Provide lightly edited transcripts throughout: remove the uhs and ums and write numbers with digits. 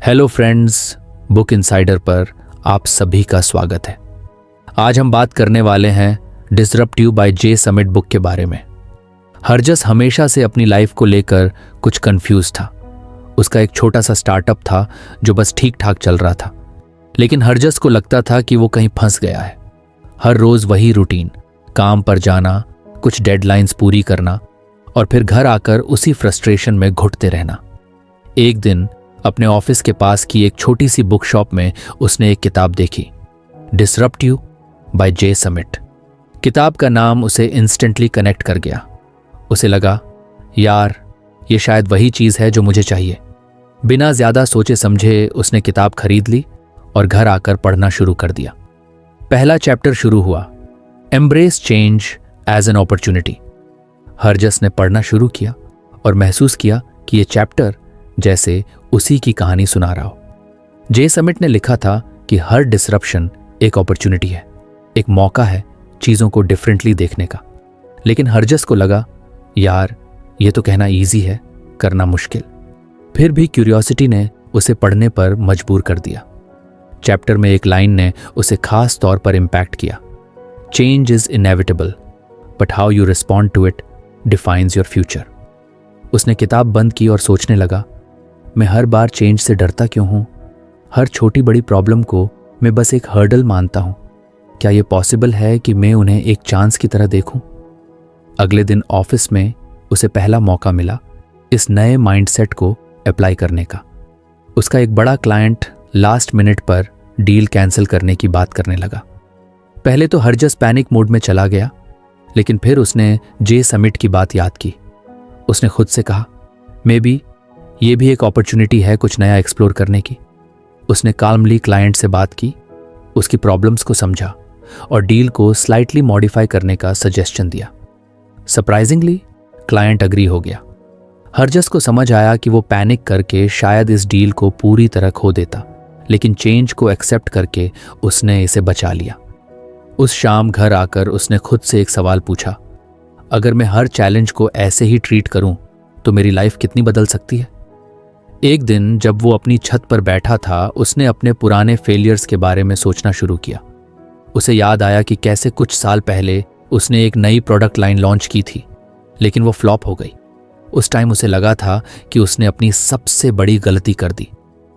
Hello friends, book insider पर आप सभी का स्वागत है। आज हम बात करने वाले हैं disrupt you by Jay Samit book के बारे में। हरजस हमेशा से अपनी लाइफ को लेकर कुछ कंफ्यूज था। उसका एक छोटा सा स्टार्टअप था जो बस ठीक ठाक चल रहा था, लेकिन हरजस को लगता था कि वो कहीं फंस गया है। हर रोज वही रूटीन, काम पर जाना, कुछ डेडलाइंस पूरी करना और फिर घर आकर उसी फ्रस्ट्रेशन में घुटते रहना। एक दिन अपने ऑफिस के पास की एक छोटी सी बुक शॉप में उसने एक किताब देखी, disrupt you by Jay Samit. किताब का नाम उसे इंस्टेंटली कनेक्ट कर गया। उसे लगा, यार ये शायद वही चीज़ है जो मुझे चाहिए। बिना ज़्यादा सोचे समझे उसने किताब खरीद ली और घर आकर पढ़ना शुरू कर दिया। पहला चैप्टर शुरू हुआ, embrace change as an opportunity. Harjas ने पढ़ना शुरू किया और महसूस किया कि ये चैप्टर जैसे उसी की कहानी सुना रहा हो। जे समिट ने लिखा था कि हर डिसरप्शन एक अपॉर्चुनिटी है, एक मौका है चीज़ों को डिफरेंटली देखने का। लेकिन हरजस को लगा, यार ये तो कहना इजी है, करना मुश्किल। फिर भी क्यूरियोसिटी ने उसे पढ़ने पर मजबूर कर दिया। चैप्टर में एक लाइन ने उसे खास तौर पर इम्पैक्ट किया, change is inevitable but how you respond to it defines your future. उसने किताब बंद की और सोचने लगा, मैं हर बार चेंज से डरता क्यों हूँ? हर छोटी बड़ी प्रॉब्लम को मैं बस एक हर्डल मानता हूँ। क्या ये पॉसिबल है कि मैं उन्हें एक चांस की तरह देखूं? अगले दिन ऑफिस में उसे पहला मौका मिला इस नए माइंडसेट को अप्लाई करने का। उसका एक बड़ा क्लाइंट लास्ट मिनट पर डील कैंसिल करने की बात करने लगा। पहले तो हरजस पैनिक मोड में चला गया, लेकिन फिर उसने जे समिट की बात याद की। उसने खुद से कहा, मे बी ये भी एक अपॉर्चुनिटी है कुछ नया एक्सप्लोर करने की। उसने काल्मली क्लाइंट से बात की, उसकी प्रॉब्लम्स को समझा और डील को स्लाइटली मॉडिफाई करने का सजेशन दिया। सरप्राइजिंगली क्लाइंट अग्री हो गया। हरजस को समझ आया कि वो पैनिक करके शायद इस डील को पूरी तरह खो देता, लेकिन चेंज को एक्सेप्ट करके उसने इसे बचा लिया। उस शाम घर आकर उसने खुद से एक सवाल पूछा, अगर मैं हर चैलेंज को ऐसे ही ट्रीट करूं तो मेरी लाइफ कितनी बदल सकती है? एक दिन जब वो अपनी छत पर बैठा था, उसने अपने पुराने फेलियर्स के बारे में सोचना शुरू किया। उसे याद आया कि कैसे कुछ साल पहले उसने एक नई प्रोडक्ट लाइन लॉन्च की थी, लेकिन वो फ्लॉप हो गई। उस टाइम उसे लगा था कि उसने अपनी सबसे बड़ी गलती कर दी,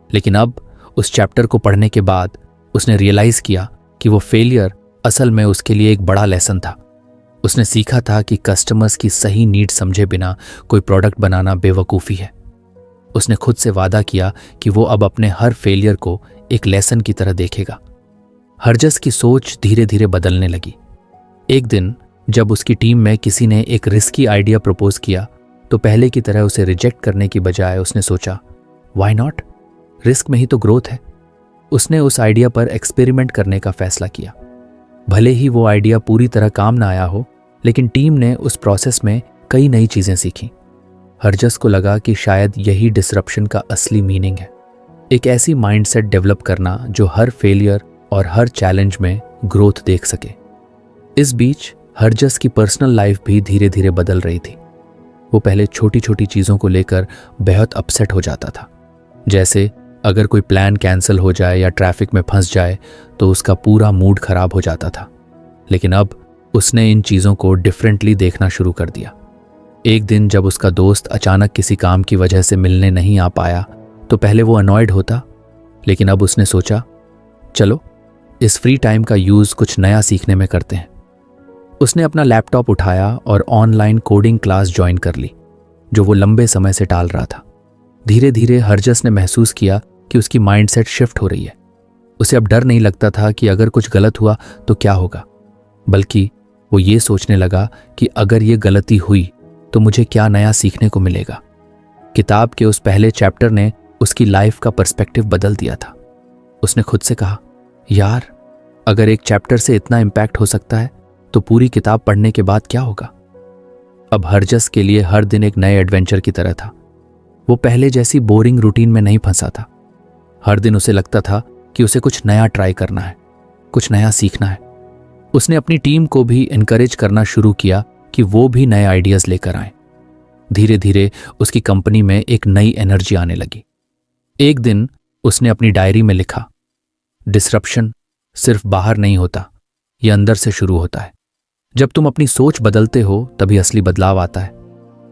लेकिन अब उस चैप्टर को पढ़ने के बाद उसने रियलाइज किया कि वो फेलियर असल में उसके लिए एक बड़ा लेसन था। उसने सीखा था कि कस्टमर्स की सही नीड समझे बिना कोई प्रोडक्ट बनाना बेवकूफ़ी है। उसने खुद से वादा किया कि वो अब अपने हर फेलियर को एक लेसन की तरह देखेगा। हरजस की सोच धीरे धीरे बदलने लगी। एक दिन जब उसकी टीम में किसी ने एक रिस्की आइडिया प्रपोज किया, तो पहले की तरह उसे रिजेक्ट करने की बजाय उसने सोचा, व्हाई नॉट, रिस्क में ही तो ग्रोथ है। उसने उस आइडिया पर एक्सपेरिमेंट करने का फैसला किया। भले ही वो आइडिया पूरी तरह काम ना आया हो, लेकिन टीम ने उस प्रोसेस में कई नई चीज़ें सीखी। हरजस को लगा कि शायद यही डिसरप्शन का असली मीनिंग है, एक ऐसी माइंडसेट डेवलप करना जो हर फेलियर और हर चैलेंज में ग्रोथ देख सके। इस बीच हरजस की पर्सनल लाइफ भी धीरे धीरे बदल रही थी। वो पहले छोटी छोटी चीज़ों को लेकर बेहद अपसेट हो जाता था, जैसे अगर कोई प्लान कैंसिल हो जाए या ट्रैफिक में फंस जाए तो उसका पूरा मूड खराब हो जाता था। लेकिन अब उसने इन चीज़ों को डिफरेंटली देखना शुरू कर दिया। एक दिन जब उसका दोस्त अचानक किसी काम की वजह से मिलने नहीं आ पाया, तो पहले वो अनॉयड होता, लेकिन अब उसने सोचा, चलो इस फ्री टाइम का यूज़ कुछ नया सीखने में करते हैं। उसने अपना लैपटॉप उठाया और ऑनलाइन कोडिंग क्लास ज्वाइन कर ली, जो वो लंबे समय से टाल रहा था। धीरे धीरे हरजस ने महसूस किया कि उसकी माइंडसेट शिफ्ट हो रही है। उसे अब डर नहीं लगता था कि अगर कुछ गलत हुआ तो क्या होगा, बल्कि वो ये सोचने लगा कि अगर ये गलती हुई तो मुझे क्या नया सीखने को मिलेगा। किताब के उस पहले चैप्टर ने उसकी लाइफ का पर्सपेक्टिव बदल दिया था। उसने खुद से कहा, यार अगर एक चैप्टर से इतना इम्पैक्ट हो सकता है तो पूरी किताब पढ़ने के बाद क्या होगा। अब हरजस के लिए हर दिन एक नए एडवेंचर की तरह था। वो पहले जैसी बोरिंग रूटीन में नहीं फंसा था। हर दिन उसे लगता था कि उसे कुछ नया ट्राई करना है, कुछ नया सीखना है। उसने अपनी टीम को भी इनकरेज करना शुरू किया कि वो भी नए आइडियाज लेकर आए। धीरे धीरे उसकी कंपनी में एक नई एनर्जी आने लगी। एक दिन उसने अपनी डायरी में लिखा, डिसरप्शन सिर्फ बाहर नहीं होता, यह अंदर से शुरू होता है। जब तुम अपनी सोच बदलते हो तभी असली बदलाव आता है।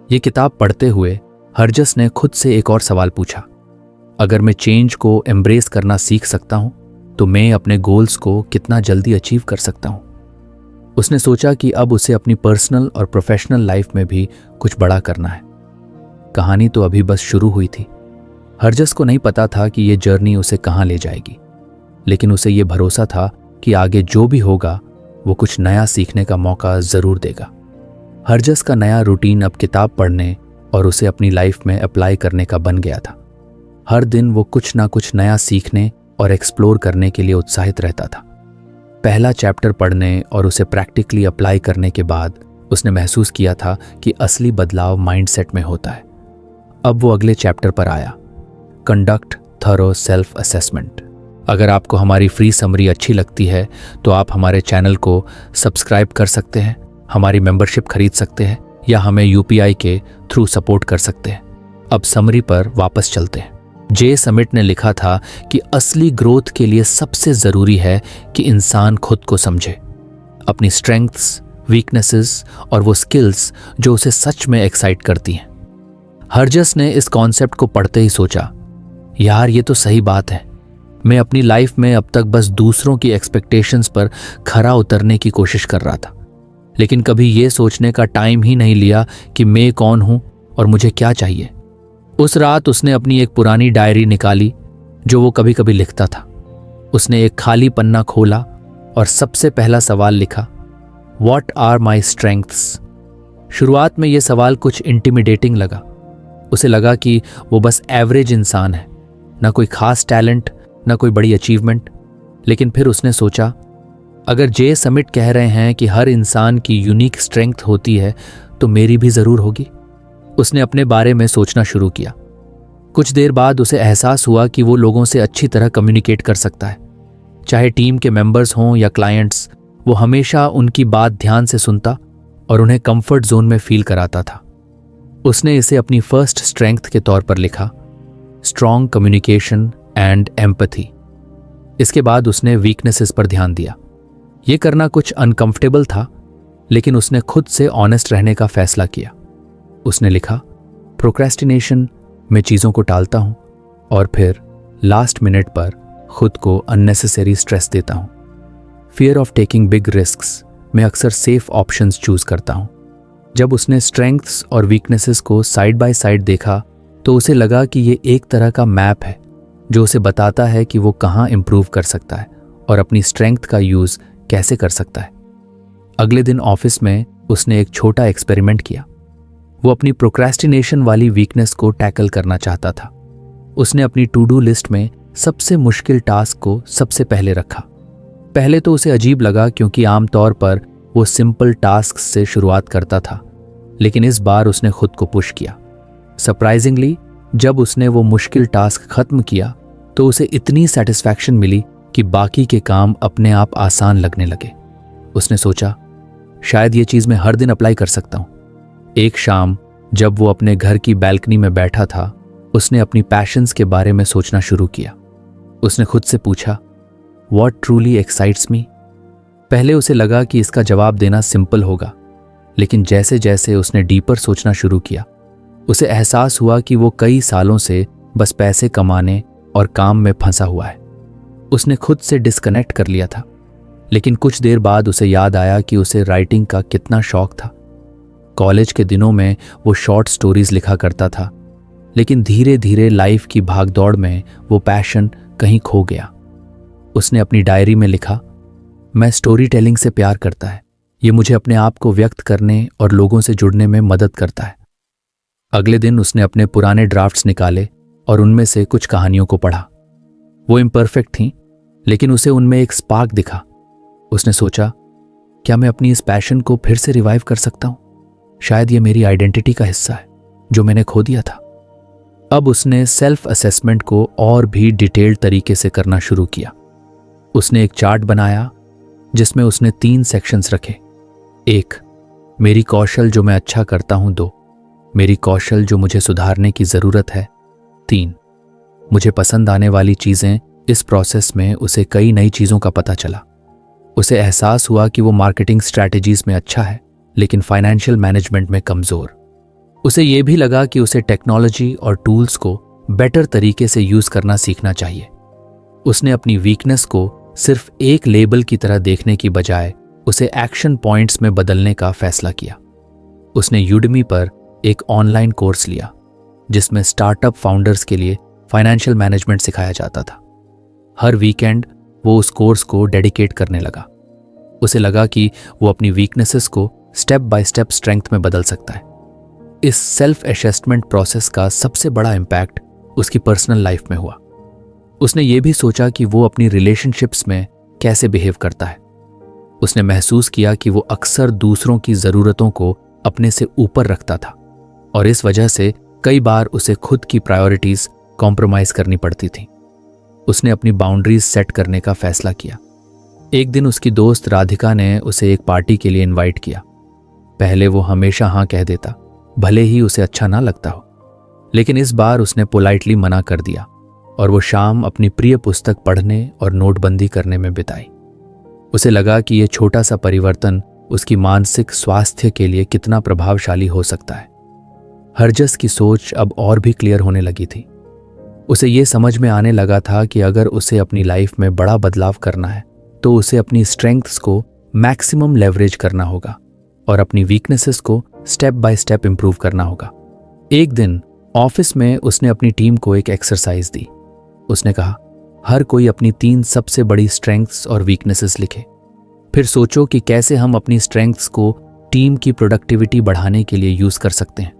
ये किताब पढ़ते हुए हरजस ने खुद से एक और सवाल पूछा, अगर मैं चेंज को एम्ब्रेस करना सीख सकता हूं तो मैं अपने गोल्स को कितना जल्दी अचीव कर सकता हूं। उसने सोचा कि अब उसे अपनी पर्सनल और प्रोफेशनल लाइफ में भी कुछ बड़ा करना है। कहानी तो अभी बस शुरू हुई थी। हरजस को नहीं पता था कि ये जर्नी उसे कहां ले जाएगी, लेकिन उसे ये भरोसा था कि आगे जो भी होगा वो कुछ नया सीखने का मौका जरूर देगा। हरजस का नया रूटीन अब किताब पढ़ने और उसे अपनी लाइफ में अप्लाई करने का बन गया था। हर दिन वो कुछ ना कुछ नया सीखने और एक्सप्लोर करने के लिए उत्साहित रहता था। पहला चैप्टर पढ़ने और उसे प्रैक्टिकली अप्लाई करने के बाद उसने महसूस किया था कि असली बदलाव माइंडसेट में होता है। अब वो अगले चैप्टर पर आया, कंडक्ट थरो सेल्फ असेसमेंट। अगर आपको हमारी फ्री समरी अच्छी लगती है तो आप हमारे चैनल को सब्सक्राइब कर सकते हैं, हमारी मेंबरशिप खरीद सकते हैं या हमें यूपीआई के थ्रू सपोर्ट कर सकते हैं। अब समरी पर वापस चलते हैं। जे समिट ने लिखा था कि असली ग्रोथ के लिए सबसे जरूरी है कि इंसान खुद को समझे, अपनी स्ट्रेंथ्स, वीकनेसेस और वो स्किल्स जो उसे सच में एक्साइट करती हैं। हरजस ने इस कॉन्सेप्ट को पढ़ते ही सोचा, यार ये तो सही बात है। मैं अपनी लाइफ में अब तक बस दूसरों की एक्सपेक्टेशंस पर खरा उतरने की कोशिश कर रहा था, लेकिन कभी ये सोचने का टाइम ही नहीं लिया कि मैं कौन हूं और मुझे क्या चाहिए। उस रात उसने अपनी एक पुरानी डायरी निकाली जो वो कभी कभी लिखता था। उसने एक खाली पन्ना खोला और सबसे पहला सवाल लिखा, व्हाट आर माई स्ट्रेंथ्स। शुरुआत में यह सवाल कुछ इंटिमिडेटिंग लगा। उसे लगा कि वो बस एवरेज इंसान है, ना कोई खास टैलेंट, ना कोई बड़ी अचीवमेंट। लेकिन फिर उसने सोचा, अगर जे समिट कह रहे हैं कि हर इंसान की यूनिक स्ट्रेंथ होती है तो मेरी भी जरूर होगी। उसने अपने बारे में सोचना शुरू किया। कुछ देर बाद उसे एहसास हुआ कि वो लोगों से अच्छी तरह कम्युनिकेट कर सकता है। चाहे टीम के मेंबर्स हों या क्लाइंट्स, वो हमेशा उनकी बात ध्यान से सुनता और उन्हें कंफर्ट जोन में फील कराता था। उसने इसे अपनी फर्स्ट स्ट्रेंथ के तौर पर लिखा, स्ट्रॉन्ग कम्युनिकेशन एंड एम्पैथी। इसके बाद उसने वीकनेसेस पर ध्यान दिया। यह करना कुछ अनकंफर्टेबल था, लेकिन उसने खुद से ऑनेस्ट रहने का फैसला किया। उसने लिखा, प्रोक्रेस्टिनेशन, मैं चीज़ों को टालता हूं और फिर लास्ट मिनट पर खुद को अननेसेसरी स्ट्रेस देता हूं। Fear of taking big risks, मैं अक्सर सेफ ऑप्शंस चूज करता हूं। जब उसने स्ट्रेंथ्स और वीकनेसेस को साइड बाय साइड देखा तो उसे लगा कि ये एक तरह का मैप है जो उसे बताता है कि वो कहाँ इंप्रूव कर सकता है और अपनी स्ट्रेंथ का यूज कैसे कर सकता है। अगले दिन ऑफिस में उसने एक छोटा एक्सपेरिमेंट किया। वो अपनी प्रोक्रेस्टिनेशन वाली वीकनेस को टैकल करना चाहता था। उसने अपनी टू डू लिस्ट में सबसे मुश्किल टास्क को सबसे पहले रखा। पहले तो उसे अजीब लगा क्योंकि आमतौर पर वो सिंपल टास्क से शुरुआत करता था, लेकिन इस बार उसने खुद को पुश किया। सरप्राइजिंगली जब उसने वो मुश्किल टास्क खत्म किया तो उसे इतनी सेटिस्फैक्शन मिली कि बाकी के काम अपने आप आसान लगने लगे। उसने सोचा, शायद ये चीज़ मैं हर दिन अप्लाई कर सकता हूँ। एक शाम जब वो अपने घर की बैल्कनी में बैठा था, उसने अपनी पैशंस के बारे में सोचना शुरू किया। उसने खुद से पूछा, व्हाट ट्रूली एक्साइट्स मी। पहले उसे लगा कि इसका जवाब देना सिंपल होगा, लेकिन जैसे जैसे उसने डीपर सोचना शुरू किया, उसे एहसास हुआ कि वो कई सालों से बस पैसे कमाने और काम में फंसा हुआ है। उसने खुद से डिस्कनेक्ट कर लिया था। लेकिन कुछ देर बाद उसे याद आया कि उसे राइटिंग का कितना शौक था। कॉलेज के दिनों में वो शॉर्ट स्टोरीज लिखा करता था, लेकिन धीरे धीरे लाइफ की भागदौड़ में वो पैशन कहीं खो गया। उसने अपनी डायरी में लिखा, मैं स्टोरी टेलिंग से प्यार करता है। ये मुझे अपने आप को व्यक्त करने और लोगों से जुड़ने में मदद करता है। अगले दिन उसने अपने पुराने ड्राफ्ट्स निकाले और उनमें से कुछ कहानियों को पढ़ा। वो इम्परफेक्ट थीं, लेकिन उसे उनमें एक स्पार्क दिखा। उसने सोचा, क्या मैं अपनी इस पैशन को फिर से रिवाइव कर सकता हूं? शायद ये मेरी आइडेंटिटी का हिस्सा है जो मैंने खो दिया था। अब उसने सेल्फ असेसमेंट को और भी डिटेल्ड तरीके से करना शुरू किया। उसने एक चार्ट बनाया जिसमें उसने 3 सेक्शंस रखे। 1, मेरी कौशल जो मैं अच्छा करता हूं। 2, मेरी कौशल जो मुझे सुधारने की जरूरत है। 3, मुझे पसंद आने वाली चीज़ें, इस प्रोसेस में उसे कई नई चीज़ों का पता चला। उसे एहसास हुआ कि वो मार्केटिंग स्ट्रैटेजीज में अच्छा है, लेकिन फाइनेंशियल मैनेजमेंट में कमज़ोर। उसे ये भी लगा कि उसे टेक्नोलॉजी और टूल्स को बेटर तरीके से यूज़ करना सीखना चाहिए। उसने अपनी वीकनेस को सिर्फ एक लेबल की तरह देखने की बजाय उसे एक्शन पॉइंट्स में बदलने का फैसला किया। उसने यूडमी पर एक ऑनलाइन कोर्स लिया जिसमें स्टार्टअप फाउंडर्स के लिए फाइनेंशियल मैनेजमेंट सिखाया जाता था। हर वीकेंड वो उस कोर्स को डेडिकेट करने लगा। उसे लगा कि वो अपनी वीकनेसेस को स्टेप बाय स्टेप स्ट्रेंथ में बदल सकता है। इस सेल्फ असेसमेंट प्रोसेस का सबसे बड़ा इम्पैक्ट उसकी पर्सनल लाइफ में हुआ। उसने ये भी सोचा कि वो अपनी रिलेशनशिप्स में कैसे बिहेव करता है। उसने महसूस किया कि वो अक्सर दूसरों की ज़रूरतों को अपने से ऊपर रखता था और इस वजह से कई बार उसे खुद की प्रायोरिटीज कॉम्प्रोमाइज करनी पड़ती थी। उसने अपनी बाउंड्रीज सेट करने का फैसला किया। एक दिन उसकी दोस्त राधिका ने उसे एक पार्टी के लिए इनवाइट किया। पहले वो हमेशा हाँ कह देता, भले ही उसे अच्छा ना लगता हो, लेकिन इस बार उसने पोलाइटली मना कर दिया और वो शाम अपनी प्रिय पुस्तक पढ़ने और नोटबंदी करने में बिताई। उसे लगा कि यह छोटा सा परिवर्तन उसकी मानसिक स्वास्थ्य के लिए कितना प्रभावशाली हो सकता है। हरजस की सोच अब और भी क्लियर होने लगी थी। उसे ये समझ में आने लगा था कि अगर उसे अपनी लाइफ में बड़ा बदलाव करना है तो उसे अपनी स्ट्रेंथ्स को मैक्सिमम लेवरेज करना होगा और अपनी वीकनेसेस को स्टेप बाय स्टेप इंप्रूव करना होगा। एक दिन ऑफिस में उसने अपनी टीम को एक एक्सरसाइज दी। उसने कहा, हर कोई अपनी 3 सबसे बड़ी स्ट्रेंथ्स और वीकनेसेस लिखे। फिर सोचो कि कैसे हम अपनी स्ट्रेंथ्स को टीम की प्रोडक्टिविटी बढ़ाने के लिए यूज कर सकते हैं।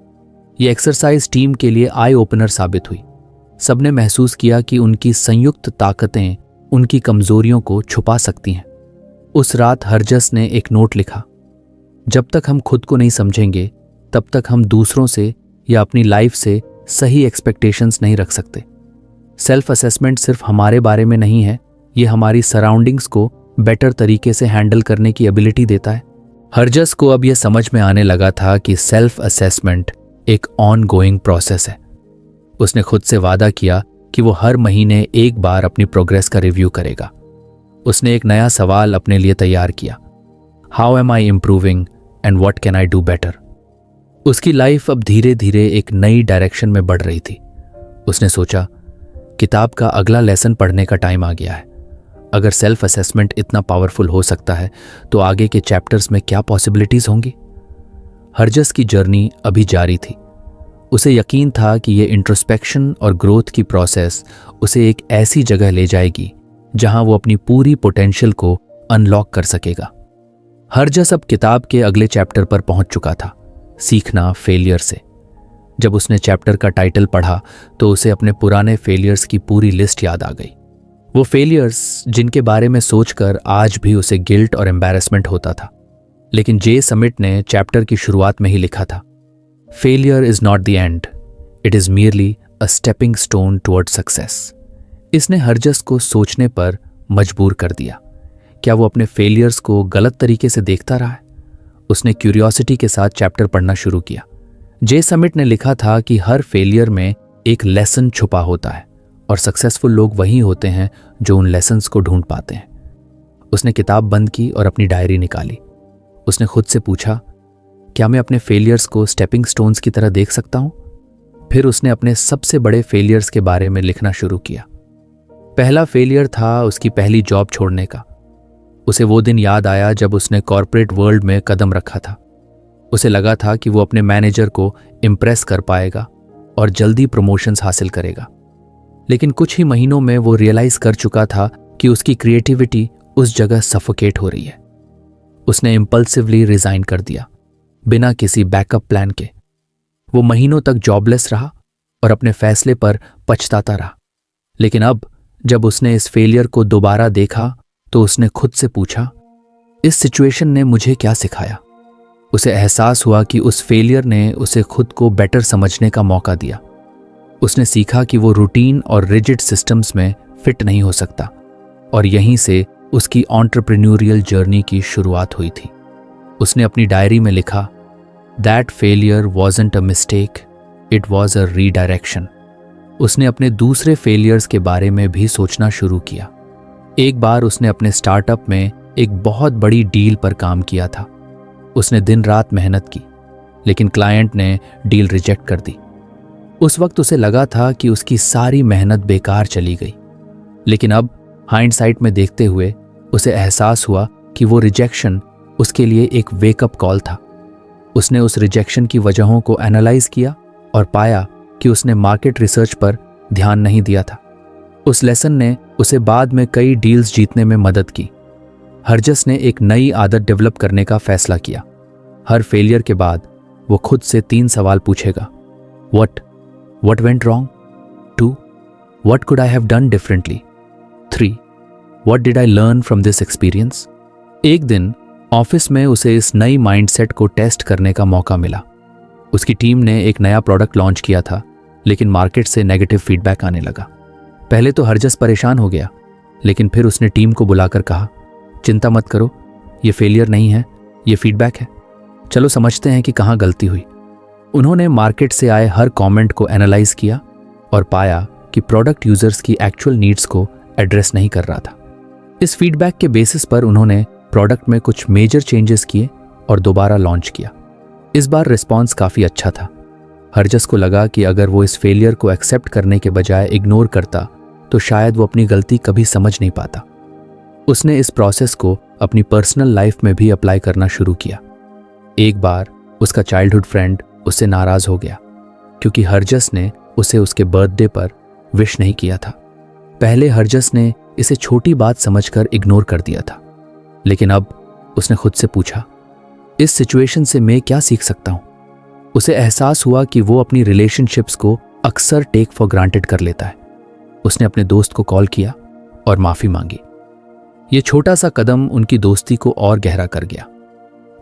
यह एक्सरसाइज टीम के लिए आई ओपनर साबित हुई। सबने महसूस किया कि उनकी संयुक्त ताकतें उनकी कमजोरियों को छुपा सकती हैं। उस रात हरजस ने एक नोट लिखा, जब तक हम खुद को नहीं समझेंगे तब तक हम दूसरों से या अपनी लाइफ से सही एक्सपेक्टेशंस नहीं रख सकते। सेल्फ असेसमेंट सिर्फ हमारे बारे में नहीं है, ये हमारी सराउंडिंग्स को बेटर तरीके से हैंडल करने की एबिलिटी देता है। हरजस को अब यह समझ में आने लगा था कि सेल्फ असेसमेंट एक ऑन गोइंग प्रोसेस है। उसने खुद से वादा किया कि वो हर महीने एक बार अपनी प्रोग्रेस का रिव्यू करेगा। उसने एक नया सवाल अपने लिए तैयार किया, how am I improving and what can I do better. उसकी लाइफ अब धीरे धीरे एक नई डायरेक्शन में बढ़ रही थी। उसने सोचा, किताब का अगला लेसन पढ़ने का टाइम आ गया है। अगर सेल्फ असेसमेंट इतना पावरफुल हो सकता है तो आगे के चैप्टर्स में क्या पॉसिबिलिटीज होंगी। हरजस की जर्नी अभी जारी थी। उसे यकीन था कि ये इंट्रोस्पेक्शन और ग्रोथ की प्रोसेस उसे एक ऐसी जगह ले जाएगी जहां वो अपनी पूरी पोटेंशियल को अनलॉक कर सकेगा। हरजस अब किताब के अगले चैप्टर पर पहुंच चुका था, सीखना फेलियर से। जब उसने चैप्टर का टाइटल पढ़ा तो उसे अपने पुराने फेलियर्स की पूरी लिस्ट याद आ गई। वो फेलियर्स जिनके बारे में सोचकर आज भी उसे गिल्ट और एम्बैरेसमेंट होता था। लेकिन जे समिट ने चैप्टर की शुरुआत में ही लिखा था, failure is not the end, it is merely a stepping stone toward success. इसने हरजस को सोचने पर मजबूर कर दिया। क्या वो अपने फेलियर्स को गलत तरीके से देखता रहा है? उसने क्यूरियोसिटी के साथ चैप्टर पढ़ना शुरू किया। जे समिट ने लिखा था कि हर फेलियर में एक लेसन छुपा होता है और सक्सेसफुल लोग वही होते हैं जो उन लेसन्स को ढूंढ पाते हैं। उसने किताब बंद की और अपनी डायरी निकाली। उसने खुद से पूछा, क्या मैं अपने फेलियर्स को स्टेपिंग स्टोन्स की तरह देख सकता हूं? फिर उसने अपने सबसे बड़े फेलियर्स के बारे में लिखना शुरू किया। पहला फेलियर था उसकी पहली जॉब छोड़ने का। उसे वो दिन याद आया जब उसने कॉर्पोरेट वर्ल्ड में कदम रखा था। उसे लगा था कि वो अपने मैनेजर को इम्प्रेस कर पाएगा और जल्दी प्रमोशंस हासिल करेगा। लेकिन कुछ ही महीनों में वो रियलाइज कर चुका था कि उसकी क्रिएटिविटी उस जगह सफोकेट हो रही है। उसने इम्पल्सिवली रिजाइन कर दिया, बिना किसी बैकअप प्लान के। वो महीनों तक जॉबलेस रहा और अपने फैसले पर पछताता रहा। लेकिन अब जब उसने इस फेलियर को दोबारा देखा तो उसने खुद से पूछा, इस सिचुएशन ने मुझे क्या सिखाया? उसे एहसास हुआ कि उस फेलियर ने उसे खुद को बेटर समझने का मौका दिया। उसने सीखा कि वो रूटीन और रिजिड सिस्टम्स में फिट नहीं हो सकता और यहीं से उसकी एंटरप्रेन्योरियल जर्नी की शुरुआत हुई थी। उसने अपनी डायरी में लिखा, that failure wasn't a mistake, it was a redirection. उसने अपने दूसरे फेलियर्स के बारे में भी सोचना शुरू किया। एक बार उसने अपने स्टार्टअप में एक बहुत बड़ी डील पर काम किया था। उसने दिन रात मेहनत की, लेकिन क्लाइंट ने डील रिजेक्ट कर दी। उस वक्त उसे लगा था कि उसकी सारी मेहनत बेकार चली गई, लेकिन अब हाइंडसाइट में देखते हुए उसे एहसास हुआ कि वो रिजेक्शन उसके लिए एक वेकअप कॉल था। उसने उस रिजेक्शन की वजहों को एनालाइज किया और पाया कि उसने मार्केट रिसर्च पर ध्यान नहीं दिया था। उस लेसन ने उसे बाद में कई डील्स जीतने में मदद की। हरजस ने एक नई आदत डेवलप करने का फैसला किया। हर फेलियर के बाद वो खुद से 3 सवाल पूछेगा। What went wrong? 2. What could I have done differently? 3. What did I learn from this experience? एक दिन ऑफिस में उसे इस नई माइंडसेट को टेस्ट करने का मौका मिला। उसकी टीम ने एक नया प्रोडक्ट लॉन्च किया था, लेकिन मार्केट से नेगेटिव फीडबैक आने लगा। पहले तो हरजस परेशान हो गया, लेकिन फिर उसने टीम को बुलाकर कहा, चिंता मत करो, ये फेलियर नहीं है, ये फीडबैक है। चलो समझते हैं कि कहाँ गलती हुई। उन्होंने मार्केट से आए हर कमेंट को एनालाइज किया और पाया कि प्रोडक्ट यूजर्स की एक्चुअल नीड्स को एड्रेस नहीं कर रहा था। इस फीडबैक के बेसिस पर उन्होंने प्रोडक्ट में कुछ मेजर चेंजेस किए और दोबारा लॉन्च किया। इस बार रिस्पॉन्स काफ़ी अच्छा था। हरजस को लगा कि अगर वो इस फेलियर को एक्सेप्ट करने के बजाय इग्नोर करता तो शायद वो अपनी गलती कभी समझ नहीं पाता। उसने इस प्रोसेस को अपनी पर्सनल लाइफ में भी अप्लाई करना शुरू किया। एक बार उसका चाइल्डहुड फ्रेंड उससे नाराज हो गया क्योंकि हरजस ने उसे उसके बर्थडे पर विश नहीं किया था। पहले हरजस ने इसे छोटी बात समझकर इग्नोर कर दिया था, लेकिन अब उसने खुद से पूछा, इस सिचुएशन से मैं क्या सीख सकता हूं? उसे एहसास हुआ कि वो अपनी रिलेशनशिप्स को अक्सर टेक फॉर ग्रांटेड कर लेता है। उसने अपने दोस्त को कॉल किया और माफी मांगी। ये छोटा सा कदम उनकी दोस्ती को और गहरा कर गया।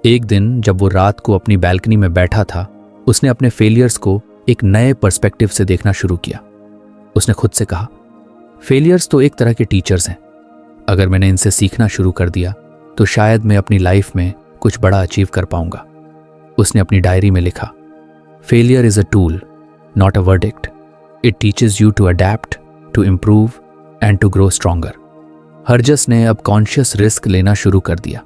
एक दिन जब वो रात को अपनी बैल्कनी में बैठा था, उसने अपने फेलियर्स को एक नए पर्सपेक्टिव से देखना शुरू किया। उसने खुद से कहा, फेलियर्स तो एक तरह के टीचर्स हैं। अगर मैंने इनसे सीखना शुरू कर दिया तो शायद मैं अपनी लाइफ में कुछ बड़ा अचीव कर पाऊंगा। उसने अपनी डायरी में लिखा, failure is a tool, not a verdict. It teaches you to adapt, to improve and to grow stronger. Harjas ने अब कॉन्शियस रिस्क लेना शुरू कर दिया।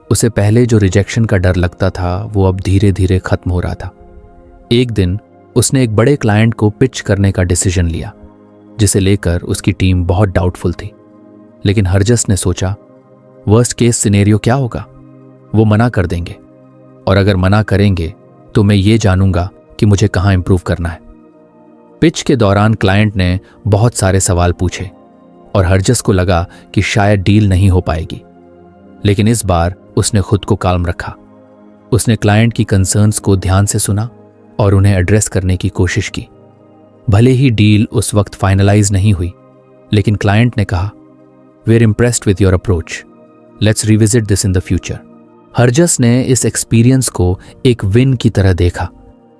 उसे पहले जो रिजेक्शन का डर लगता था वो अब धीरे धीरे खत्म हो रहा था। एक दिन उसने एक बड़े क्लाइंट को पिच करने का डिसीजन लिया, जिसे लेकर उसकी टीम बहुत डाउटफुल थी। लेकिन हरजस ने सोचा, वर्स्ट केस सिनेरियो क्या होगा? वो मना कर देंगे, और अगर मना करेंगे तो मैं ये जानूंगा कि मुझे कहाँ इंप्रूव करना है। पिच के दौरान क्लाइंट ने बहुत सारे सवाल पूछे और हरजस को लगा कि शायद डील नहीं हो पाएगी, लेकिन इस बार उसने खुद को काल्म रखा। उसने क्लाइंट की कंसर्न्स को ध्यान से सुना और उन्हें एड्रेस करने की कोशिश की। भले ही डील उस वक्त फाइनलाइज नहीं हुई, लेकिन क्लाइंट ने कहा, we are impressed with your approach, let's revisit this in the future. Harjas ने इस एक्सपीरियंस को एक विन की तरह देखा,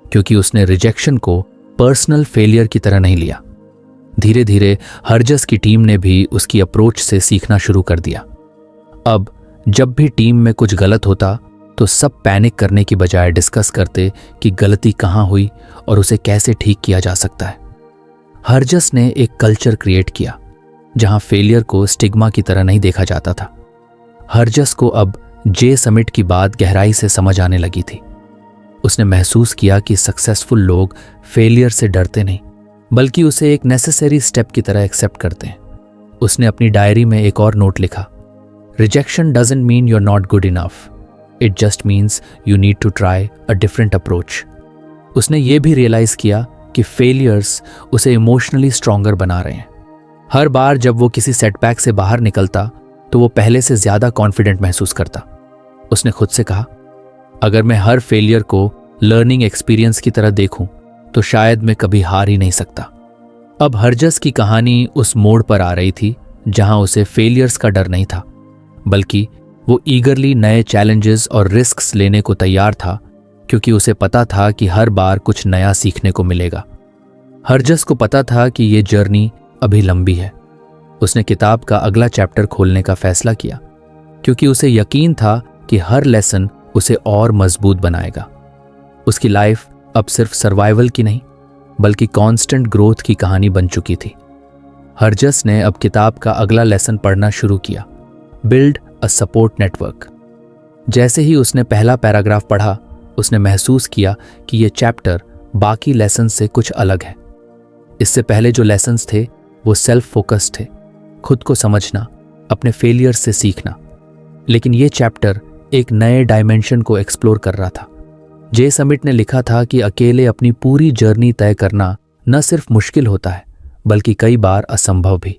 क्योंकि उसने रिजेक्शन को पर्सनल फेलियर की तरह नहीं लिया। धीरे धीरे हरजस की टीम ने भी उसकी अप्रोच से सीखना शुरू कर दिया। अब जब भी टीम में कुछ गलत होता तो सब पैनिक करने की बजाय डिस्कस करते कि गलती कहाँ हुई और उसे कैसे ठीक किया जा सकता है। हरजस ने एक कल्चर क्रिएट किया जहां फेलियर को स्टिग्मा की तरह नहीं देखा जाता था। हरजस को अब जे समिट की बात गहराई से समझ आने लगी थी। उसने महसूस किया कि सक्सेसफुल लोग फेलियर से डरते नहीं, बल्कि उसे एक नेसेसरी स्टेप की तरह एक्सेप्ट करते हैं। उसने अपनी डायरी में एक और नोट लिखा, rejection doesn't mean you are not good enough, it just means you need to try a different approach. उसने ये भी रियलाइज किया कि फेलियर्स उसे इमोशनली स्ट्रॉन्गर बना रहे हैं। हर बार जब वो किसी सेटबैक से बाहर निकलता तो वो पहले से ज्यादा कॉन्फिडेंट महसूस करता। उसने खुद से कहा, अगर मैं हर फेलियर को लर्निंग एक्सपीरियंस की तरह देखूं तो शायद मैं कभी हार ही नहीं सकता। अब हरजस की कहानी उस मोड़ पर आ रही थी जहां उसे फेलियर्स का डर नहीं था, बल्कि वो ईगरली नए चैलेंजेस और रिस्क्स लेने को तैयार था, क्योंकि उसे पता था कि हर बार कुछ नया सीखने को मिलेगा। हरजस को पता था कि ये जर्नी अभी लंबी है। उसने किताब का अगला चैप्टर खोलने का फैसला किया, क्योंकि उसे यकीन था कि हर लेसन उसे और मजबूत बनाएगा। उसकी लाइफ अब सिर्फ सर्वाइवल की नहीं, बल्कि कांस्टेंट ग्रोथ की कहानी बन चुकी थी। हरजस ने अब किताब का अगला लेसन पढ़ना शुरू किया, बिल्ड अ सपोर्ट नेटवर्क। जैसे ही उसने पहला पैराग्राफ पढ़ा, उसने महसूस किया कि यह चैप्टर बाकी लेसन से कुछ अलग है। इससे पहले जो लेसन्स थे वो सेल्फ फोकस थे, खुद को समझना, अपने फेलियर से सीखना। लेकिन यह चैप्टर एक नए डायमेंशन को एक्सप्लोर कर रहा था। जे समिट ने लिखा था कि अकेले अपनी पूरी जर्नी तय करना न सिर्फ मुश्किल होता है बल्कि कई बार असंभव भी।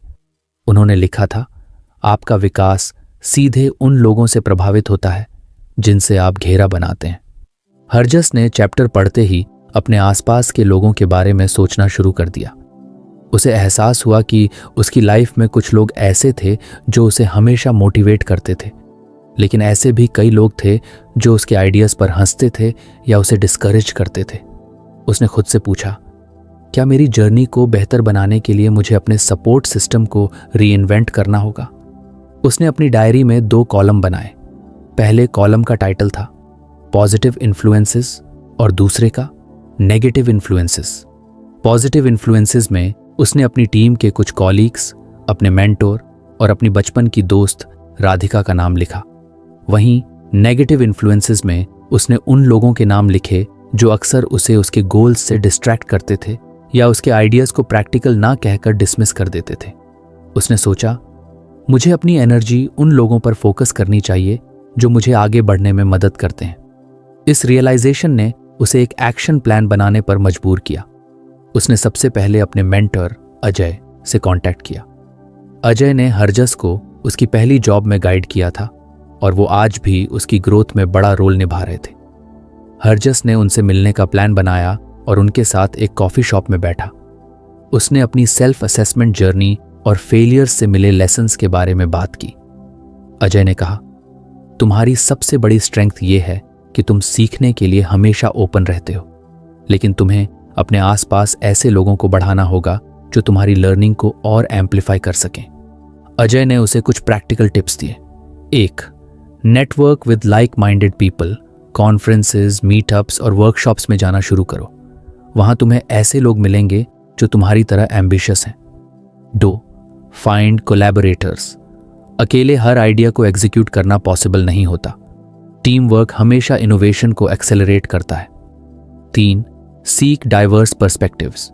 उन्होंने लिखा था, आपका विकास सीधे उन लोगों से प्रभावित होता है जिनसे आप घेरा बनाते हैं। हरजस ने चैप्टर पढ़ते ही अपने आसपास के लोगों के बारे में सोचना शुरू कर दिया। उसे एहसास हुआ कि उसकी लाइफ में कुछ लोग ऐसे थे जो उसे हमेशा मोटिवेट करते थे, लेकिन ऐसे भी कई लोग थे जो उसके आइडियाज़ पर हंसते थे या उसे डिस्करेज करते थे। उसने खुद से पूछा, क्या मेरी जर्नी को बेहतर बनाने के लिए मुझे अपने सपोर्ट सिस्टम को रीइन्वेंट करना होगा? उसने अपनी डायरी में 2 कॉलम बनाए। पहले कॉलम का टाइटल था पॉजिटिव इन्फ्लुएंसेस और दूसरे का नेगेटिव इन्फ्लुएंसेस। पॉजिटिव इन्फ्लुएंसेस में उसने अपनी टीम के कुछ कॉलीग्स, अपने मेंटोर और अपनी बचपन की दोस्त राधिका का नाम लिखा। वहीं नेगेटिव इन्फ्लुएंसेस में उसने उन लोगों के नाम लिखे जो अक्सर उसे उसके गोल्स से डिस्ट्रैक्ट करते थे या उसके आइडियाज़ को प्रैक्टिकल ना कहकर डिसमिस कर देते थे। उसने सोचा, मुझे अपनी एनर्जी उन लोगों पर फोकस करनी चाहिए जो मुझे आगे बढ़ने में मदद करते हैं। इस रियलाइजेशन ने उसे एक एक्शन प्लान बनाने पर मजबूर किया। उसने सबसे पहले अपने मेंटर अजय से कांटेक्ट किया। अजय ने हरजस को उसकी पहली जॉब में गाइड किया था और वो आज भी उसकी ग्रोथ में बड़ा रोल निभा रहे थे। हरजस ने उनसे मिलने का प्लान बनाया और उनके साथ एक कॉफ़ी शॉप में बैठा। उसने अपनी सेल्फ असेसमेंट जर्नी और फेलियर्स से मिले लेसन्स के बारे में बात की। अजय ने कहा, तुम्हारी सबसे बड़ी स्ट्रेंथ ये है कि तुम सीखने के लिए हमेशा ओपन रहते हो, लेकिन तुम्हें अपने आसपास ऐसे लोगों को बढ़ाना होगा जो तुम्हारी लर्निंग को और एम्पलीफाई कर सकें। अजय ने उसे कुछ प्रैक्टिकल टिप्स दिए। 1. Network with like minded people. Conferences, meetups और वर्कशॉप्स में जाना शुरू करो। वहां तुम्हें ऐसे लोग मिलेंगे जो तुम्हारी तरह एम्बिशियस हैं। 2. Find collaborators. अकेले हर आइडिया को एग्जीक्यूट करना पॉसिबल नहीं होता। टीम वर्क हमेशा इनोवेशन को एक्सेलरेट करता है। 3. Seek diverse perspectives.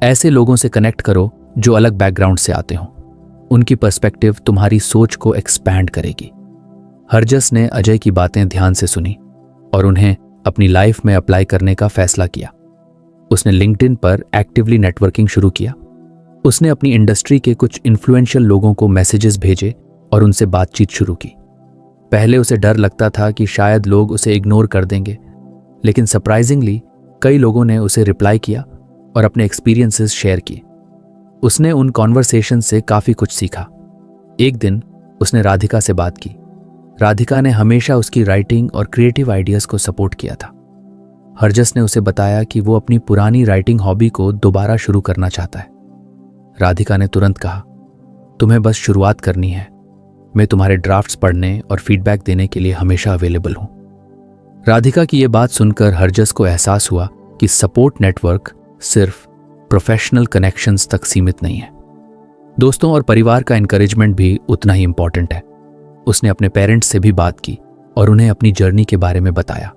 ऐसे लोगों से कनेक्ट करो जो अलग बैकग्राउंड से आते हों। उनकी पर्सपेक्टिव तुम्हारी सोच को एक्सपैंड करेगी। हरजस ने अजय की बातें ध्यान से सुनी और उन्हें अपनी लाइफ में अप्लाई करने का फैसला किया। उसने लिंक्डइन पर एक्टिवली नेटवर्किंग शुरू किया। उसने अपनी इंडस्ट्री के कुछ इन्फ्लुएंशियल लोगों को मैसेजेस भेजे और उनसे बातचीत शुरू की। पहले उसे डर लगता था कि शायद लोग उसे इग्नोर कर देंगे, लेकिन सरप्राइजिंगली कई लोगों ने उसे रिप्लाई किया और अपने एक्सपीरियंसेस शेयर किए। उसने उन कॉन्वर्सेशन से काफ़ी कुछ सीखा। एक दिन उसने राधिका से बात की। राधिका ने हमेशा उसकी राइटिंग और क्रिएटिव आइडियाज़ को सपोर्ट किया था। हरजस ने उसे बताया कि वो अपनी पुरानी राइटिंग हॉबी को दोबारा शुरू करना चाहता है। राधिका ने तुरंत कहा, तुम्हें बस शुरुआत करनी है। मैं तुम्हारे ड्राफ्ट्स पढ़ने और फीडबैक देने के लिए हमेशा अवेलेबल हूं। राधिका की यह बात सुनकर हरजस को एहसास हुआ कि सपोर्ट नेटवर्क सिर्फ प्रोफेशनल कनेक्शंस तक सीमित नहीं है। दोस्तों और परिवार का एनकरेजमेंट भी उतना ही इंपॉर्टेंट है। उसने अपने पेरेंट्स से भी बात की और उन्हें अपनी जर्नी के बारे में बताया।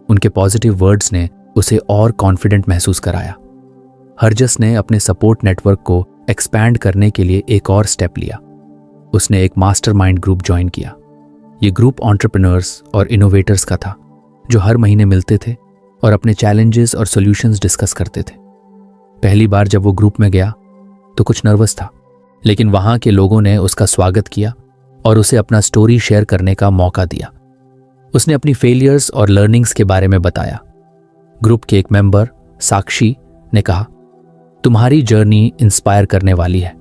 उनके पॉजिटिव वर्ड्स ने उसे और कॉन्फिडेंट महसूस कराया। हरजस ने अपने सपोर्ट नेटवर्क को एक्सपैंड करने के लिए एक और स्टेप लिया। उसने एक मास्टरमाइंड ग्रुप ज्वाइन किया। ये ग्रुप एंटरप्रेन्योर्स और इनोवेटर्स का था जो हर महीने मिलते थे और अपने चैलेंजेस और सॉल्यूशंस डिस्कस करते थे। पहली बार जब वो ग्रुप में गया तो कुछ नर्वस था, लेकिन वहाँ के लोगों ने उसका स्वागत किया और उसे अपना स्टोरी शेयर करने का मौका दिया। उसने अपनी फेलियर्स और लर्निंग्स के बारे में बताया। ग्रुप के एक मेंबर साक्षी ने कहा, तुम्हारी जर्नी इंस्पायर करने वाली है,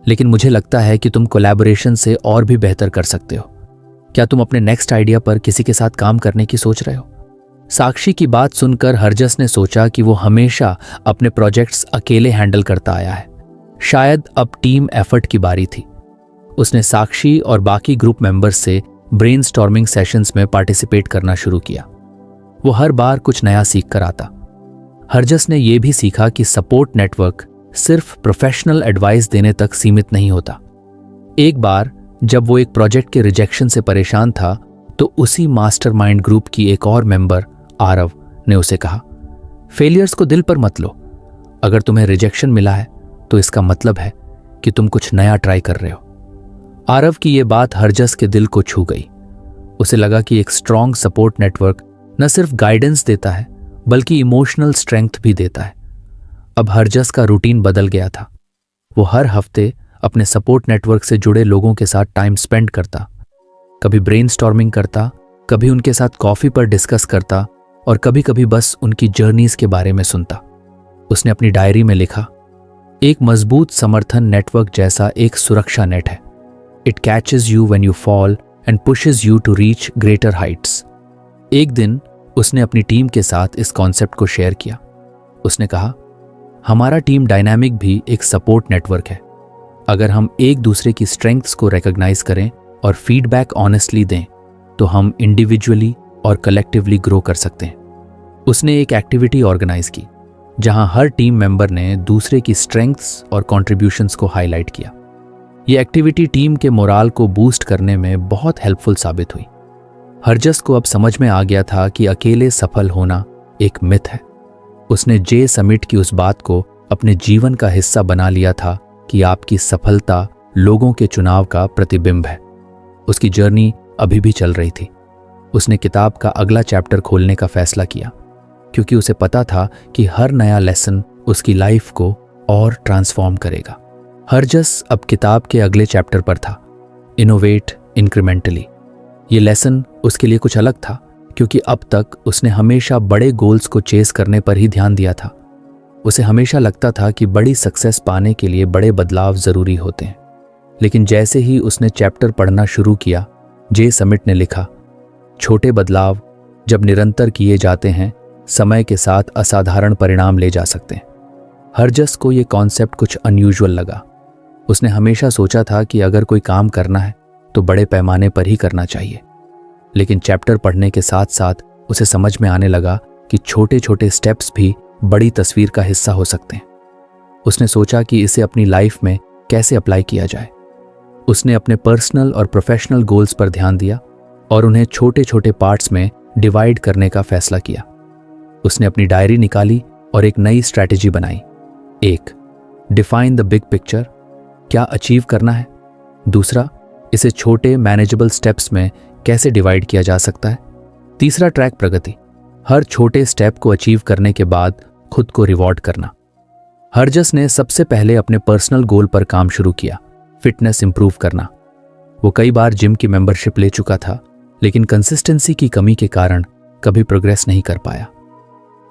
लेकिन मुझे लगता है कि तुम कोलैबोरेशन से और भी बेहतर कर सकते हो। क्या तुम अपने नेक्स्ट आइडिया पर किसी के साथ काम करने की सोच रहे हो? साक्षी की बात सुनकर हरजस ने सोचा कि वो हमेशा अपने प्रोजेक्ट्स अकेले हैंडल करता आया है। शायद अब टीम एफर्ट की बारी थी। उसने साक्षी और बाकी ग्रुप मेंबर्स से ब्रेनस्टॉर्मिंग सेशंस में पार्टिसिपेट करना शुरू किया। वो हर बार कुछ नया सीख कर आता। हरजस ने यह भी सीखा कि सपोर्ट नेटवर्क सिर्फ प्रोफेशनल एडवाइस देने तक सीमित नहीं होता। एक बार जब वो एक प्रोजेक्ट के रिजेक्शन से परेशान था तो उसी मास्टरमाइंड ग्रुप की एक और मेंबर आरव ने उसे कहा, फेलियर्स को दिल पर मत लो। अगर तुम्हें रिजेक्शन मिला है तो इसका मतलब है कि तुम कुछ नया ट्राई कर रहे हो। आरव की यह बात हरजस के दिल को छू गई। उसे लगा कि एक स्ट्रॉन्ग सपोर्ट नेटवर्क न सिर्फ गाइडेंस देता है बल्कि इमोशनल स्ट्रेंथ भी देता है। अब हरजस का रूटीन बदल गया था। वो हर हफ्ते अपने सपोर्ट नेटवर्क से जुड़े लोगों के साथ टाइम स्पेंड करता, कभी ब्रेनस्टॉर्मिंग करता, कभी उनके साथ कॉफी पर डिस्कस करता और कभी कभी बस उनकी जर्नीज के बारे में सुनता। उसने अपनी डायरी में लिखा, एक मजबूत समर्थन नेटवर्क जैसा एक सुरक्षा नेट है। It catches you when you fall and pushes you to reach greater heights. एक दिन उसने अपनी टीम के साथ इस कॉन्सेप्ट को शेयर किया। उसने कहा, हमारा टीम डायनामिक भी एक सपोर्ट नेटवर्क है। अगर हम एक दूसरे की स्ट्रेंथ्स को रिकॉग्नाइज करें और फीडबैक ऑनेस्टली दें तो हम इंडिविजुअली और कलेक्टिवली ग्रो कर सकते हैं। उसने एक एक्टिविटी ऑर्गेनाइज की जहां हर टीम मेंबर ने दूसरे की स्ट्रेंथ्स और कॉन्ट्रीब्यूशंस को हाईलाइट किया। यह एक्टिविटी टीम के मोराल को बूस्ट करने में बहुत हेल्पफुल साबित हुई। हरजस को अब समझ में आ गया था कि अकेले सफल होना एक मिथ है। उसने जे समिट की उस बात को अपने जीवन का हिस्सा बना लिया था कि आपकी सफलता लोगों के चुनाव का प्रतिबिंब है। उसकी जर्नी अभी भी चल रही थी। उसने किताब का अगला चैप्टर खोलने का फैसला किया क्योंकि उसे पता था कि हर नया लेसन उसकी लाइफ को और ट्रांसफॉर्म करेगा। हरजस अब किताब के अगले चैप्टर पर था, इनोवेट इंक्रीमेंटली। ये लेसन उसके लिए कुछ अलग था क्योंकि अब तक उसने हमेशा बड़े गोल्स को चेस करने पर ही ध्यान दिया था। उसे हमेशा लगता था कि बड़ी सक्सेस पाने के लिए बड़े बदलाव जरूरी होते हैं। लेकिन जैसे ही उसने चैप्टर पढ़ना शुरू किया, जे समिट ने लिखा, छोटे बदलाव जब निरंतर किए जाते हैं समय के साथ असाधारण परिणाम ले जा सकते हैं। हरजस को यह कॉन्सेप्ट कुछ अनयूजुअल लगा। उसने हमेशा सोचा था कि अगर कोई काम करना है तो बड़े पैमाने पर ही करना चाहिए। लेकिन चैप्टर पढ़ने के साथ साथ उसे समझ में आने लगा कि छोटे छोटे स्टेप्स भी बड़ी तस्वीर का हिस्सा हो सकते हैं। उसने सोचा कि इसे अपनी लाइफ में कैसे अप्लाई किया जाए। उसने अपने पर्सनल और प्रोफेशनल गोल्स पर ध्यान दिया और उन्हें छोटे छोटे पार्ट्स में डिवाइड करने का फैसला किया। उसने अपनी डायरी निकाली और एक नई स्ट्रैटेजी बनाई। 1. डिफाइन द बिग पिक्चर, क्या अचीव करना है। 2. इसे छोटे मैनेजेबल स्टेप्स में कैसे डिवाइड किया जा सकता है। 3. ट्रैक प्रगति, हर छोटे स्टेप को अचीव करने के बाद खुद को रिवॉर्ड करना। हरजस ने सबसे पहले अपने पर्सनल गोल पर काम शुरू किया, फिटनेस इंप्रूव करना। वो कई बार जिम की मेंबरशिप ले चुका था लेकिन कंसिस्टेंसी की कमी के कारण कभी प्रोग्रेस नहीं कर पाया।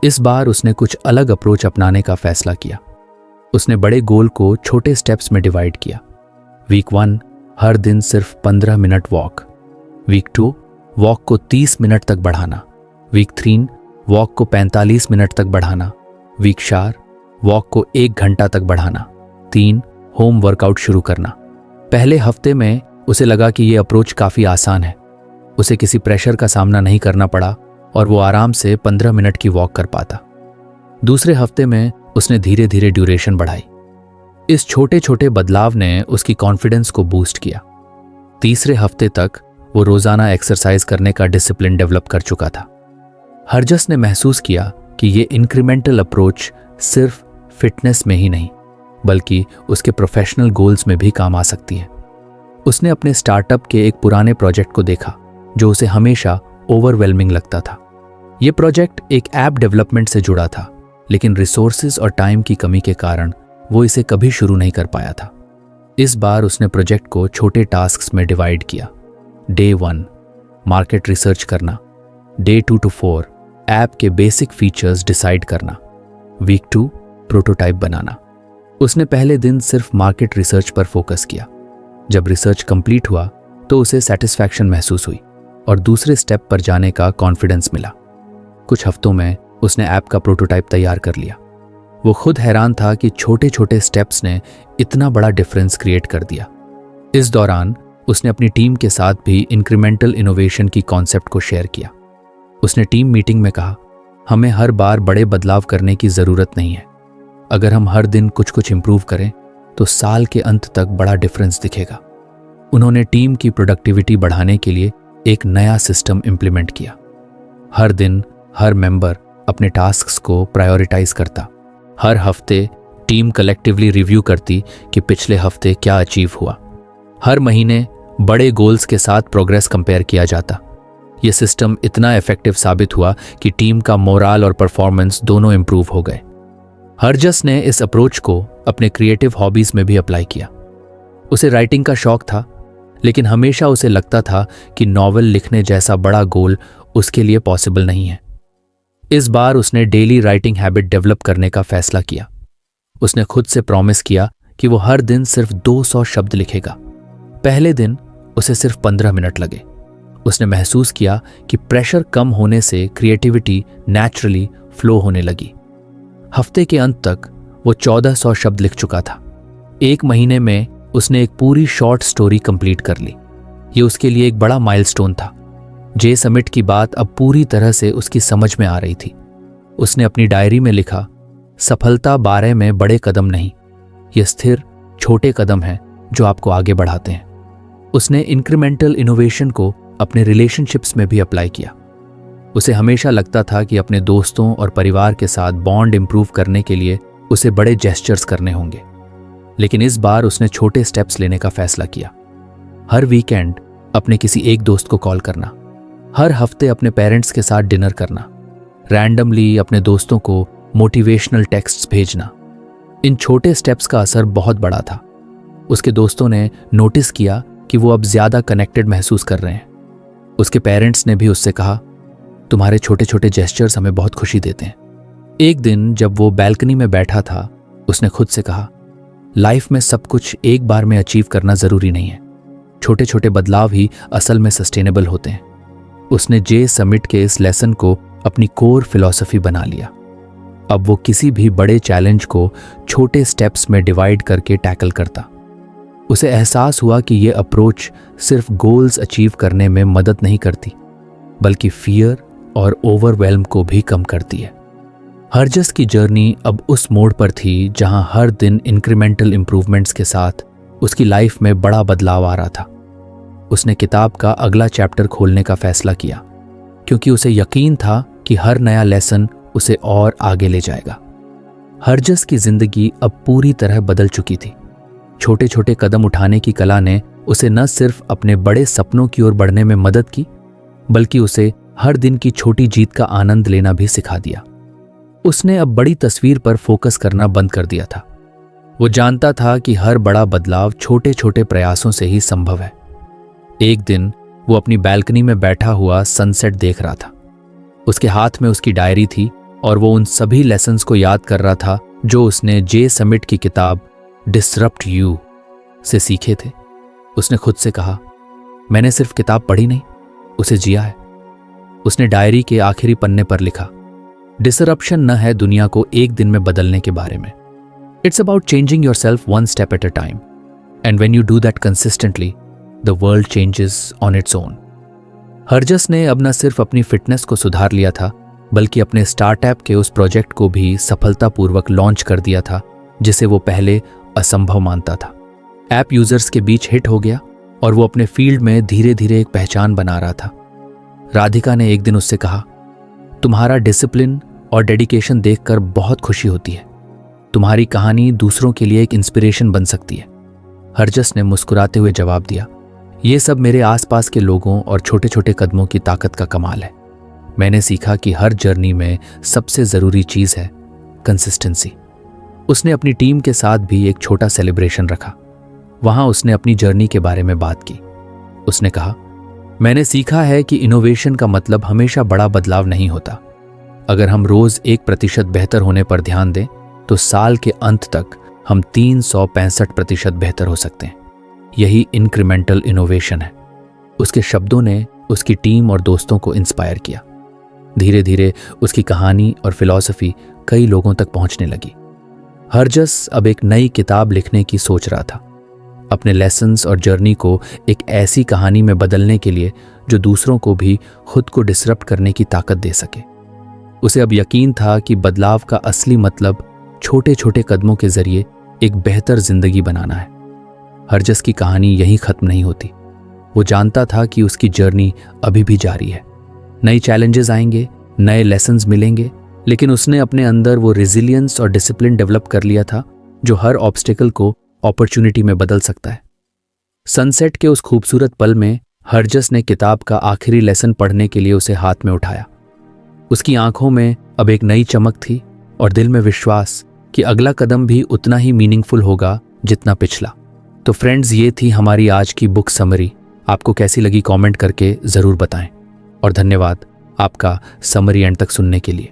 इस बार उसने कुछ अलग अप्रोच अपनाने का फैसला किया। उसने बड़े गोल को छोटे स्टेप्स में डिवाइड किया। वीक 1, हर दिन सिर्फ 15 मिनट वॉक। वीक 2, वॉक को 30 मिनट तक बढ़ाना। वीक 3, वॉक को 45 मिनट तक बढ़ाना। वीक 4, वॉक को 1 घंटा तक बढ़ाना। 3, होम वर्कआउट शुरू करना। पहले हफ्ते में उसे लगा कि यह अप्रोच काफी आसान है। उसे किसी प्रेशर का सामना नहीं करना पड़ा और वो आराम से 15 मिनट की वॉक कर पाता। दूसरे हफ्ते में उसने धीरे धीरे ड्यूरेशन बढ़ाई। इस छोटे छोटे बदलाव ने उसकी कॉन्फिडेंस को बूस्ट किया। तीसरे हफ्ते तक वो रोजाना एक्सरसाइज करने का डिसिप्लिन डेवलप कर चुका था। हरजस ने महसूस किया कि ये इंक्रीमेंटल अप्रोच सिर्फ फिटनेस में ही नहीं बल्कि उसके प्रोफेशनल गोल्स में भी काम आ सकती है। उसने अपने स्टार्टअप के एक पुराने प्रोजेक्ट को देखा जो उसे हमेशा ओवरवेलमिंग लगता था। यह प्रोजेक्ट एक ऐप डेवलपमेंट से जुड़ा था लेकिन रिसोर्सेज और टाइम की कमी के कारण वो इसे कभी शुरू नहीं कर पाया था। इस बार उसने प्रोजेक्ट को छोटे टास्क्स में डिवाइड किया। डे 1, मार्केट रिसर्च करना। डे 2 to 4, ऐप के बेसिक फीचर्स डिसाइड करना। वीक 2, प्रोटोटाइप बनाना। उसने पहले दिन सिर्फ मार्केट रिसर्च पर फोकस किया। जब रिसर्च कंप्लीट हुआ तो उसे सेटिस्फैक्शन महसूस हुई और दूसरे स्टेप पर जाने का कॉन्फिडेंस मिला। कुछ हफ्तों में उसने ऐप का प्रोटोटाइप तैयार कर लिया। वो खुद हैरान था कि छोटे छोटे स्टेप्स ने इतना बड़ा डिफरेंस क्रिएट कर दिया। इस दौरान उसने अपनी टीम के साथ भी इंक्रीमेंटल इनोवेशन की कॉन्सेप्ट को शेयर किया। उसने टीम मीटिंग में कहा, हमें हर बार बड़े बदलाव करने की ज़रूरत नहीं है। अगर हम हर दिन कुछ कुछ इम्प्रूव करें तो साल के अंत तक बड़ा डिफरेंस दिखेगा। उन्होंने टीम की प्रोडक्टिविटी बढ़ाने के लिए एक नया सिस्टम इम्प्लीमेंट किया। हर दिन हर मेंबर अपने टास्क्स को प्रायोरिटाइज करता। हर हफ्ते टीम कलेक्टिवली रिव्यू करती कि पिछले हफ्ते क्या अचीव हुआ। हर महीने बड़े गोल्स के साथ प्रोग्रेस कंपेयर किया जाता। यह सिस्टम इतना इफेक्टिव साबित हुआ कि टीम का मोराल और परफॉर्मेंस दोनों इंप्रूव हो गए। हरजस ने इस अप्रोच को अपने क्रिएटिव हॉबीज में भी अप्लाई किया। उसे राइटिंग का शौक था, लेकिन हमेशा उसे लगता था कि नॉवेल लिखने जैसा बड़ा गोल उसके लिए पॉसिबल नहीं है। इस बार उसने डेली राइटिंग हैबिट डेवलप करने का फैसला किया। उसने खुद से प्रॉमिस किया कि वो हर दिन सिर्फ 200 शब्द लिखेगा। पहले दिन उसे सिर्फ 15 मिनट लगे। उसने महसूस किया कि प्रेशर कम होने से क्रिएटिविटी नेचुरली फ्लो होने लगी। हफ्ते के अंत तक वो 1400 शब्द लिख चुका था। एक महीने में उसने एक पूरी शॉर्ट स्टोरी कंप्लीट कर ली। ये उसके लिए एक बड़ा माइलस्टोन था। जे समिट की बात अब पूरी तरह से उसकी समझ में आ रही थी। उसने अपनी डायरी में लिखा, सफलता बारे में बड़े कदम नहीं, ये स्थिर छोटे कदम हैं जो आपको आगे बढ़ाते हैं। उसने इंक्रीमेंटल इनोवेशन को अपने रिलेशनशिप्स में भी अप्लाई किया। उसे हमेशा लगता था कि अपने दोस्तों और परिवार के साथ बॉन्ड इंप्रूव करने के लिए उसे बड़े जेस्चर्स करने होंगे, लेकिन इस बार उसने छोटे स्टेप्स लेने का फैसला किया। हर वीकेंड अपने किसी एक दोस्त को कॉल करना, हर हफ्ते अपने पेरेंट्स के साथ डिनर करना, रैंडमली अपने दोस्तों को मोटिवेशनल टेक्स्ट्स भेजना। इन छोटे स्टेप्स का असर बहुत बड़ा था। उसके दोस्तों ने नोटिस किया कि वो अब ज्यादा कनेक्टेड महसूस कर रहे हैं। उसके पेरेंट्स ने भी उससे कहा, तुम्हारे छोटे छोटे जेस्चर्स हमें बहुत खुशी देते हैं। एक दिन जब वो बैल्कनी में बैठा था, उसने खुद से कहा, लाइफ में सब कुछ एक बार में अचीव करना जरूरी नहीं है। छोटे छोटे बदलाव ही असल में सस्टेनेबल होते हैं। उसने जे समिट के इस लेसन को अपनी कोर फिलॉसफी बना लिया। अब वो किसी भी बड़े चैलेंज को छोटे स्टेप्स में डिवाइड करके टैकल करता। उसे एहसास हुआ कि ये अप्रोच सिर्फ गोल्स अचीव करने में मदद नहीं करती, बल्कि फियर और ओवरवेल्म को भी कम करती है। हरजस की जर्नी अब उस मोड़ पर थी जहां हर दिन इंक्रीमेंटल इंप्रूवमेंट्स के साथ उसकी लाइफ में बड़ा बदलाव आ रहा था। उसने किताब का अगला चैप्टर खोलने का फैसला किया, क्योंकि उसे यकीन था कि हर नया लेसन उसे और आगे ले जाएगा। हरजस की जिंदगी अब पूरी तरह बदल चुकी थी। छोटे छोटे कदम उठाने की कला ने उसे न सिर्फ अपने बड़े सपनों की ओर बढ़ने में मदद की, बल्कि उसे हर दिन की छोटी जीत का आनंद लेना भी सिखा दिया। उसने अब बड़ी तस्वीर पर फोकस करना बंद कर दिया था। वो जानता था कि हर बड़ा बदलाव छोटे छोटे प्रयासों से ही संभव है। एक दिन वो अपनी बैल्कनी में बैठा हुआ सनसेट देख रहा था। उसके हाथ में उसकी डायरी थी और वो उन सभी लेसन्स को याद कर रहा था जो उसने जे समिट की किताब डिसरप्ट यू से सीखे थे। उसने खुद से कहा, मैंने सिर्फ किताब पढ़ी नहीं, उसे जिया है। उसने डायरी के आखिरी पन्ने पर लिखा, डिसरप्शन न है दुनिया को एक दिन में बदलने के बारे में। It's about changing yourself one step at a time, and when you do that consistently the world changes on its own. Harjas ने अब न सिर्फ अपनी फिटनेस को सुधार लिया था, बल्कि अपने स्टार्टअप के उस प्रोजेक्ट को भी सफलतापूर्वक लॉन्च कर दिया था जिसे वो पहले असंभव मानता था। ऐप यूजर्स के बीच हिट हो गया और वो अपने फील्ड में धीरे धीरे एक पहचान बना रहा था। राधिका ने एक दिन उससे कहा, तुम्हारा डिसिप्लिन और डेडिकेशन देखकर बहुत खुशी होती है। तुम्हारी कहानी दूसरों के लिए एक इंस्पिरेशन बन सकती है। हरजस ने मुस्कुराते हुए जवाब दिया, ये सब मेरे आसपास के लोगों और छोटे छोटे कदमों की ताकत का कमाल है। मैंने सीखा कि हर जर्नी में सबसे ज़रूरी चीज़ है कंसिस्टेंसी। उसने अपनी टीम के साथ भी एक छोटा सेलिब्रेशन रखा। वहाँ उसने अपनी जर्नी के बारे में बात की। उसने कहा, मैंने सीखा है कि इनोवेशन का मतलब हमेशा बड़ा बदलाव नहीं होता। अगर हम रोज़ 1% बेहतर होने पर ध्यान दें तो साल के अंत तक हम 365% बेहतर हो सकते हैं। यही इंक्रीमेंटल इनोवेशन है। उसके शब्दों ने उसकी टीम और दोस्तों को इंस्पायर किया। धीरे धीरे उसकी कहानी और फिलॉसफी कई लोगों तक पहुंचने लगी। हरजस अब एक नई किताब लिखने की सोच रहा था, अपने लेसन्स और जर्नी को एक ऐसी कहानी में बदलने के लिए जो दूसरों को भी खुद को डिसरप्ट करने की ताकत दे सके। उसे अब यकीन था कि बदलाव का असली मतलब छोटे छोटे कदमों के जरिए एक बेहतर जिंदगी बनाना है। हरजस की कहानी यहीं खत्म नहीं होती। वो जानता था कि उसकी जर्नी अभी भी जारी है। नई चैलेंजेस आएंगे, नए लेसन्स मिलेंगे, लेकिन उसने अपने अंदर वो रेजिलियंस और डिसिप्लिन डेवलप कर लिया था जो हर ऑब्स्टिकल को अपॉर्चुनिटी में बदल सकता है। सनसेट के उस खूबसूरत पल में हरजस ने किताब का आखिरी लेसन पढ़ने के लिए उसे हाथ में उठाया। उसकी आंखों में अब एक नई चमक थी और दिल में विश्वास कि अगला कदम भी उतना ही मीनिंगफुल होगा जितना पिछला। तो फ्रेंड्स, ये थी हमारी आज की बुक समरी। आपको कैसी लगी कमेंट करके ज़रूर बताएं और धन्यवाद आपका समरी एंड तक सुनने के लिए।